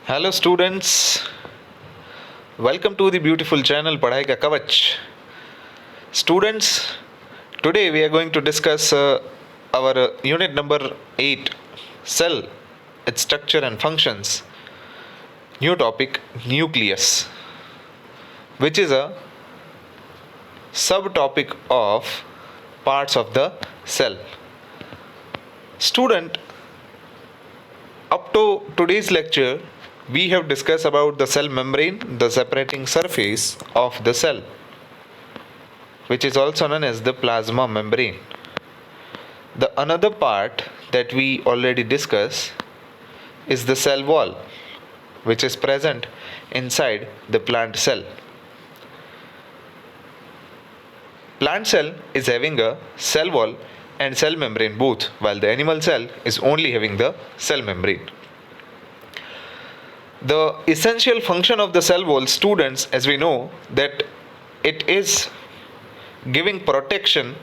Hello students, welcome to the beautiful channel Padhai Ka Kavach. Students, today we are going to discuss our unit number 8, cell, its structure and functions. New topic, nucleus, which is a subtopic of parts of the cell. Student, up to today's lecture, we have discussed about the cell membrane, the separating surface of the cell, which is also known as the plasma membrane. The another part that we already discussed is the cell wall, which is present inside the plant cell. Plant cell is having a cell wall and cell membrane both, while the animal cell is only having the cell membrane. The essential function of the cell wall, students, as we know, that it is giving protection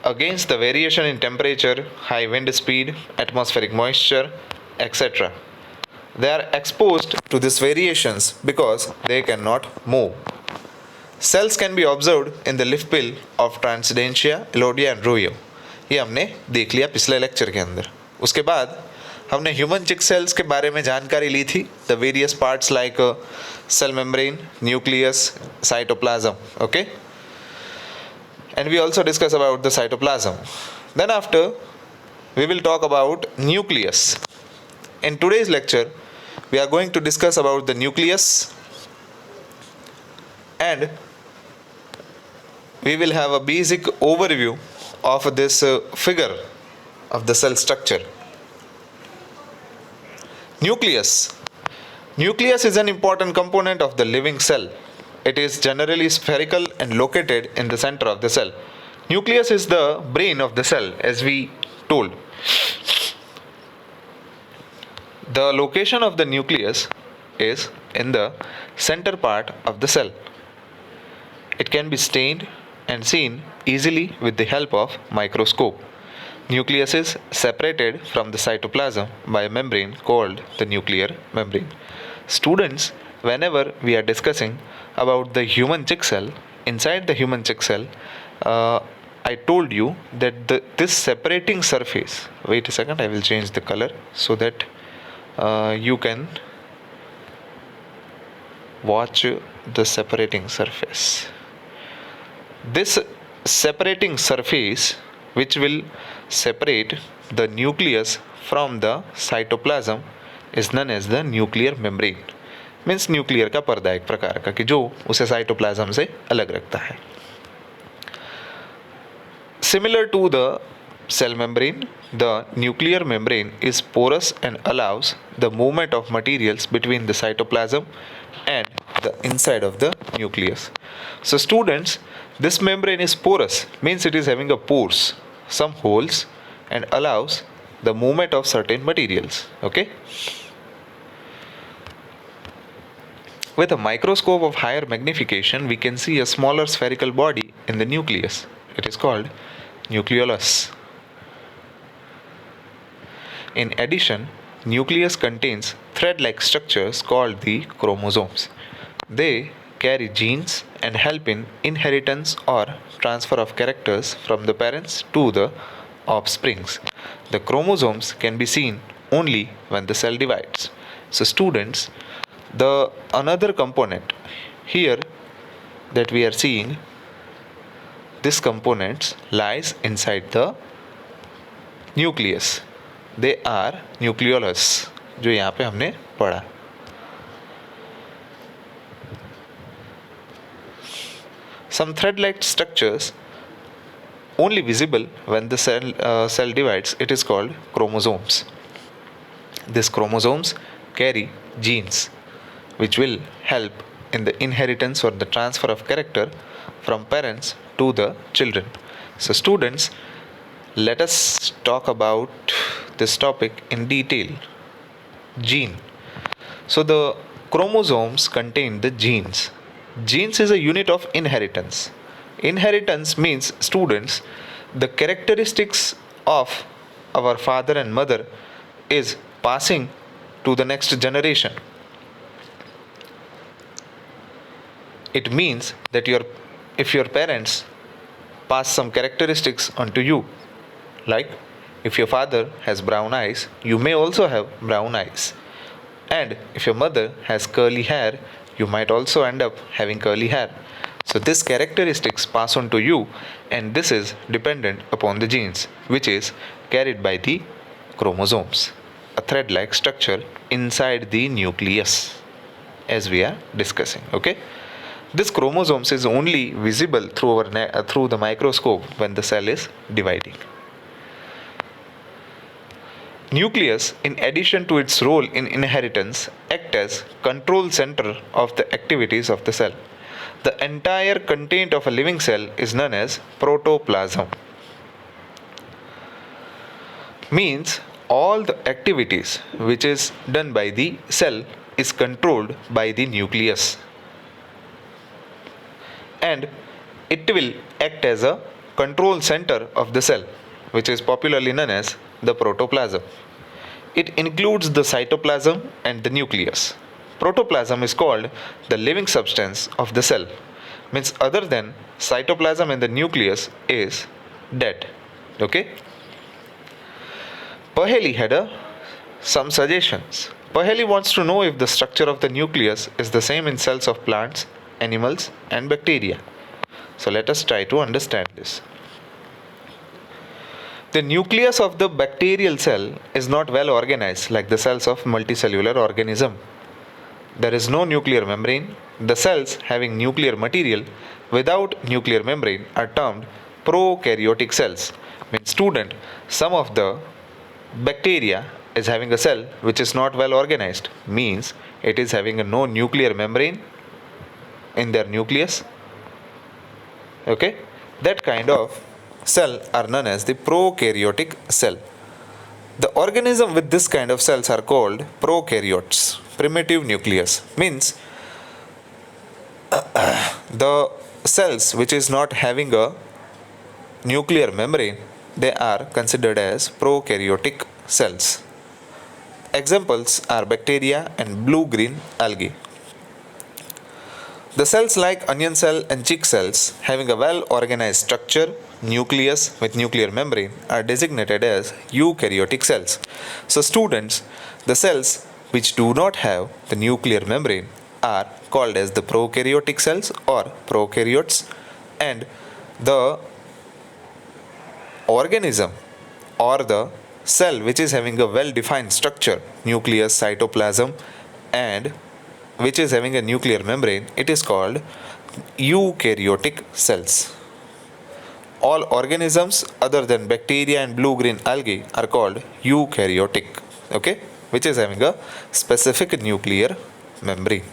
against the variation in temperature, high wind speed, atmospheric moisture, etc. They are exposed to these variations because they cannot move. Cells can be observed in the leaf pill of Transdentia, Elodia and Royo. ये हमने देख लिया पिछले lecture के अंदर. उसके बाद हमने ह्यूमन चिक सेल्स के बारे में जानकारी ली थी. The various parts like cell membrane, nucleus, cytoplasm. Okay, and we also discuss about the cytoplasm. Then after we will talk about nucleus. In today's lecture we are going to discuss about the nucleus, and we will have a basic overview of this figure of the cell structure. Nucleus is an important component of the living cell. It is generally spherical and located in the center of the cell. Nucleus is the brain of the cell, as we told. The location of the nucleus is in the center part of the cell. It can be stained and seen easily with the help of microscope. Nucleus is separated from the cytoplasm by a membrane called the nuclear membrane. Students, whenever we are discussing about the human chick cell, inside the human chick cell, I told you that this separating surface, wait a second, I will change the color so that you can watch the separating surface. This separating surface, which will separate the nucleus from the cytoplasm, is known as the nuclear membrane. Means nuclear का पर्दा एक प्रकार का कि जो उसे cytoplasm से अलग रखता है. Similar to the cell membrane, the nuclear membrane is porous and allows the movement of materials between the cytoplasm and the inside of the nucleus. So students, this membrane is porous, means it is having a pores, some holes, and allows the movement of certain materials. Okay. With a microscope of higher magnification, we can see a smaller spherical body in the nucleus. It is called nucleolus. In addition, nucleus contains thread-like structures called the chromosomes. They carry genes and help in inheritance or transfer of characters from the parents to the offsprings. The chromosomes can be seen only when the cell divides. So students, the another component here that we are seeing, this component lies inside the nucleus. They are nucleolus, जो यहाँ पे हमने पढ़ा. Some thread-like structures only visible when the cell divides. It is called chromosomes. These chromosomes carry genes which will help in the inheritance or the transfer of character from parents to the children. So students, let us talk about this topic in detail. Gene. So the chromosomes contain the genes. Genes is a unit of inheritance. Inheritance means, students, the characteristics of our father and mother is passing to the next generation. It means that if your parents pass some characteristics onto you, like if your father has brown eyes, you may also have brown eyes. And if your mother has curly hair, you might also end up having curly hair. So these characteristics pass on to you, and this is dependent upon the genes, which is carried by the chromosomes, a thread-like structure inside the nucleus, as we are discussing. Okay, this chromosomes is only visible through the microscope when the cell is dividing. Nucleus, in addition to its role in inheritance, act as control center of the activities of the cell. The entire content of a living cell is known as protoplasm. Means all the activities which is done by the cell is controlled by the nucleus, and it will act as a control center of the cell, which is popularly known as the protoplasm. It includes the cytoplasm and the nucleus. Protoplasm is called the living substance of the cell. Means other than cytoplasm and the nucleus is dead. Okay. Paheli had some suggestions. Paheli wants to know if the structure of the nucleus is the same in cells of plants, animals, and bacteria. So let us try to understand this. The nucleus of the bacterial cell is not well organized like the cells of multicellular organism. There is no nuclear membrane. The cells having nuclear material without nuclear membrane are termed prokaryotic cells. Means student, some of the bacteria is having a cell which is not well organized, means it is having a no nuclear membrane in their nucleus. Okay, that kind of cell are known as the prokaryotic cell. The organism with this kind of cells are called prokaryotes. Primitive nucleus means the cells which is not having a nuclear membrane, they are considered as prokaryotic cells. Examples are bacteria and blue-green algae. The cells like onion cell and chick cells having a well-organized structure, nucleus with nuclear membrane, are designated as eukaryotic cells. So students, the cells which do not have the nuclear membrane are called as the prokaryotic cells or prokaryotes, and the organism or the cell which is having a well-defined structure, nucleus, cytoplasm, and which is having a nuclear membrane, it is called eukaryotic cells. All organisms other than bacteria and blue-green algae are called eukaryotic, okay, which is having a specific nuclear membrane.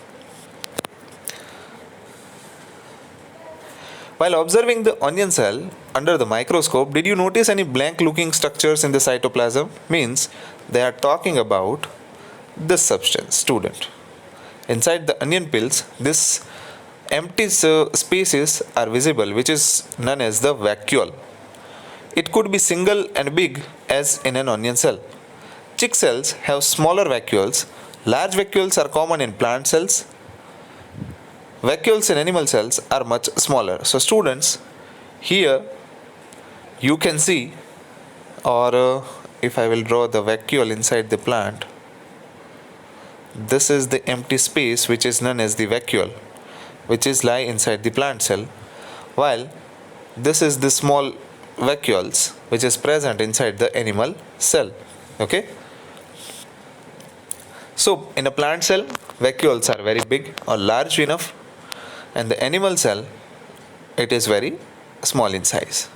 While observing the onion cell under the microscope, did you notice any blank-looking structures in the cytoplasm? Means they are talking about this substance, student. Inside the onion peels, this empty spaces are visible, which is known as the vacuole. It could be single and big as in an onion cell. Chick cells have smaller vacuoles. Large vacuoles are common in plant cells. Vacuoles in animal cells are much smaller. So students, here you can see, or if I will draw the vacuole inside the plant, this is the empty space which is known as the vacuole, which is lie inside the plant cell, while this is the small vacuoles which is present inside the animal cell. Okay. So in a plant cell, vacuoles are very big or large enough, and the animal cell, it is very small in size.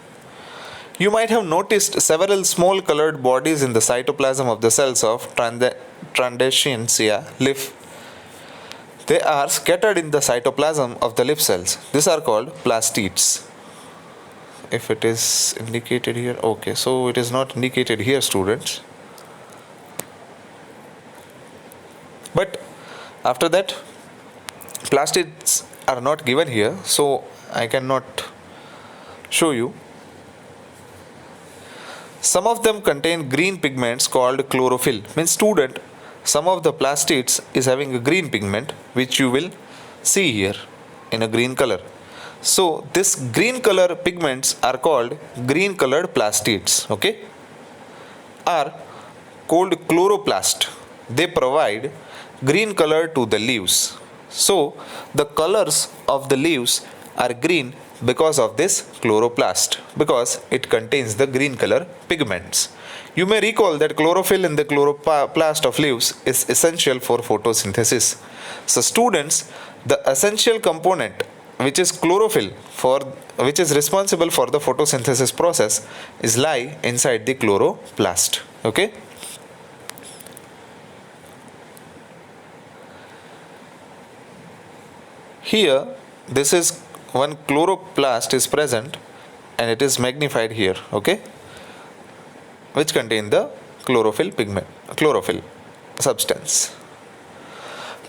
You might have noticed several small colored bodies in the cytoplasm of the cells of Tradescantia leaf. They are scattered in the cytoplasm of the leaf cells. These are called plastids. If it is indicated here, okay, so it is not indicated here, students. But after that, plastids are not given here, so I cannot show you. Some of them contain green pigments called chlorophyll. Means student, some of the plastids is having a green pigment which you will see here. in a green color. So this green color pigments are called green colored plastids, okay, are called chloroplast. They provide green color to the leaves. So the colors of the leaves are green because of this chloroplast, because it contains the green color pigments. You may recall that chlorophyll in the chloroplast of leaves is essential for photosynthesis. So students, the essential component which is chlorophyll, for which is responsible for the photosynthesis process, is lie inside the chloroplast, okay. Here this is one chloroplast is present and it is magnified here, okay, which contain the chlorophyll substance.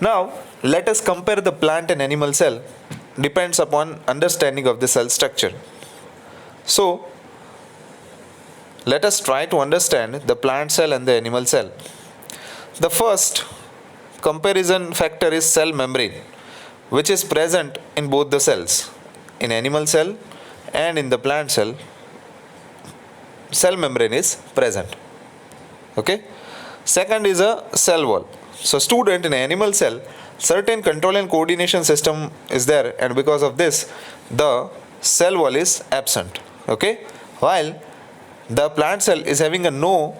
Now let us compare the plant and animal cell. Depends upon understanding of the cell structure. So let us try to understand the plant cell and the animal cell. The first comparison factor is cell membrane, which is present in both the cells. In animal cell and in the plant cell, cell membrane is present, okay. Second is a cell wall. So student, in animal cell, certain control and coordination system is there, and because of this the cell wall is absent, okay, while the plant cell is having a no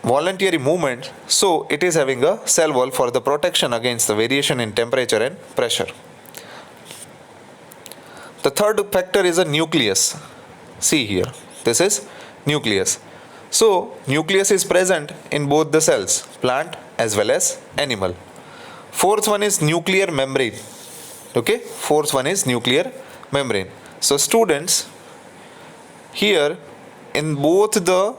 voluntary movement, so it is having a cell wall for the protection against the variation in temperature and pressure. The third factor is a nucleus. See here, this is nucleus. So nucleus is present in both the cells, plant as well as animal. Fourth one is nuclear membrane, okay, fourth one is nuclear membrane. So students, here in both the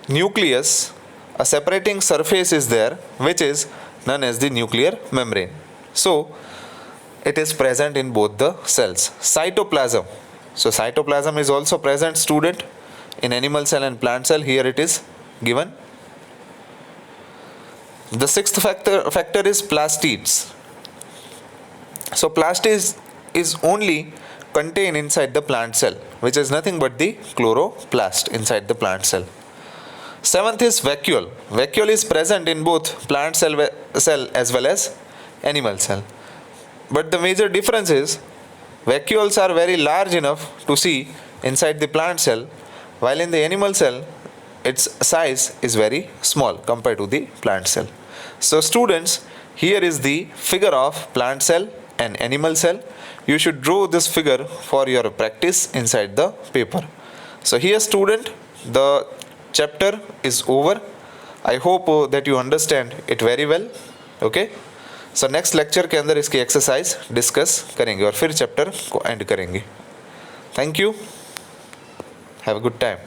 nucleus, a separating surface is there, which is known as the nuclear membrane. So it is present in both the cells. Cytoplasm. So cytoplasm is also present, student, in animal cell and plant cell. Here it is given. The sixth factor is plastids. So plastids is only contained inside the plant cell, which is nothing but the chloroplast inside the plant cell. Seventh is vacuole. Vacuole is present in both plant cell as well as animal cell. But the major difference is vacuoles are very large enough to see inside the plant cell, while in the animal cell its size is very small compared to the plant cell. So students, here is the figure of plant cell and animal cell. You should draw this figure for your practice inside the paper. So here student, the chapter is over. I hope that you understand it very well, okay. So next lecture के अंदर इसकी exercise discuss करेंगे और फिर chapter को and करेंगे. Thank you. Have a good time.